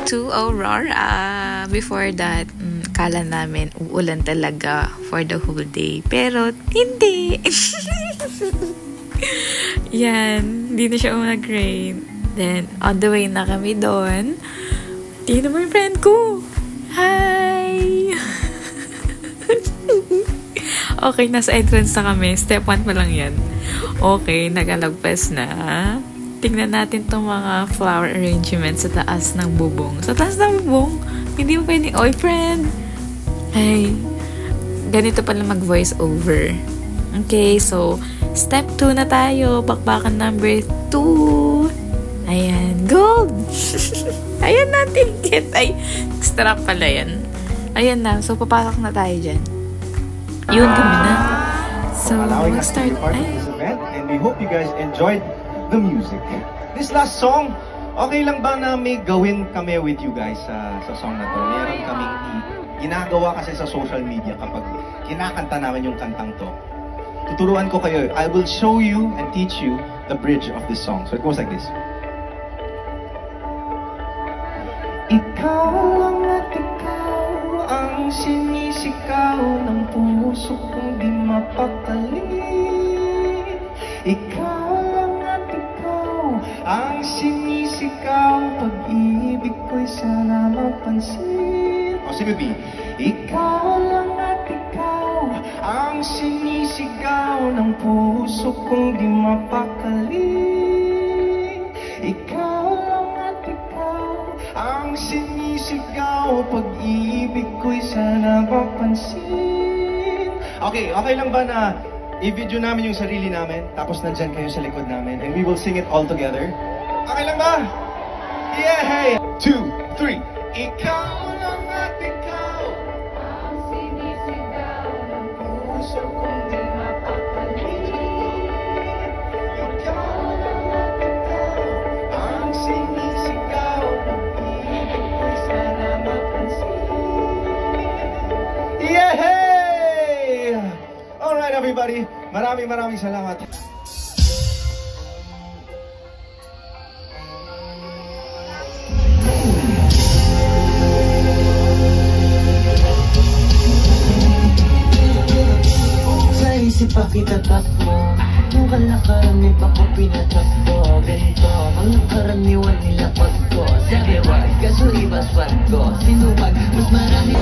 to Aurora. Before that, kala namin uulan talaga for the whole day. Pero, hindi. Yan, hindi na siya mag-rain. Then, on the way na kami doon. Tingnan mo yung friend ko. Hi! Okay, nasa entrance na kami. Step 1 pa lang yan. Okay, nagalagpas na. Tingnan natin itong mga flower arrangements sa taas ng bubong. Sa taas ng bubong, hindi mo pwedeng, oy friend! Ay, ganito pala mag-voice over. Okay, so, step 2 na tayo. Bakbakan number 2. Ayan, gold! Ayan na, ticket. Ay, strap pala yan. Ayan na, so papasok na tayo dyan. Yun, kami na. So, mag-start. And we hope you guys enjoyed the music. This last song, okay lang ba na may gawin kami with you guys sa song na to? Meron kaming ginagawa kasi sa social media kapag kinakanta namin yung kantang to. Tuturuan ko kayo. I will show you and teach you the bridge of this song. So it goes like this. Ikaw lang at ikaw ang sinisigaw ng puso kong di mapakali. Ikaw lang at ikaw ang sinisigaw, pag-ibig ko'y sana mapansin. O sige, B. Ikaw lang at ikaw ang sinisigaw ng puso kong di mapakali. Ikaw lang at ikaw ang sinisigaw, pag-ibig ko'y sana mapansin. Okay, okay lang ba na i-video namin yung sarili namin, tapos nandyan kayo sa likod namin, and we will sing it all together? Okay lang ba? Yeah! Hey! 2, 3. Ikaw lang at ikaw ang sinisigaw ng puso kong di mapakali. Ikaw lang at ikaw ang sinisigaw, pag-ibig ko'y sana mapansin. Yeah! Hey! Alright everybody, maraming salamat. Sa isip pa kita takbo, yung kalakaran pa ko pinatakbo. Ganito, mga karaniwan nila pagko. Sabi wag, kaso iba swag ko. Sinubag, mas marami.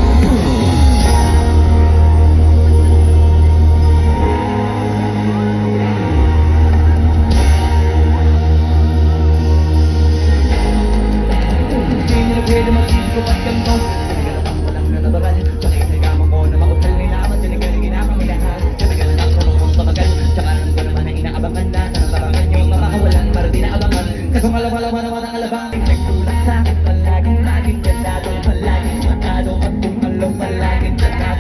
Kasong alam-alam ang alabang nagtulak sa akin palaging palaging kasado palaging matado at kung alam palaging tatado.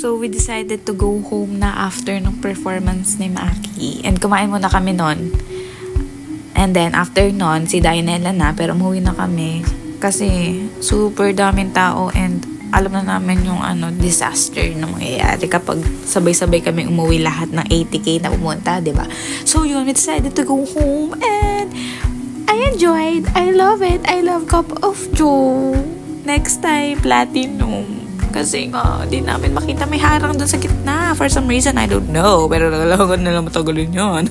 So, we decided to go home na after ng performance ni Maki. And kumain muna kami nun. And then, after nun, si Dainella na, pero umuwi na kami. Kasi, super daming tao and alam na namin yung disaster na mangyayari kapag sabay-sabay kami umuwi lahat ng 80K na pumunta, diba? So, yun, we decided to go home and I enjoyed. I love it. I love Cup of Joe. Next time, Platinum. Kasi nga, di namin makita may harang dun sa gitna. For some reason, I don't know. Pero nagalagan na lang matagalin yun.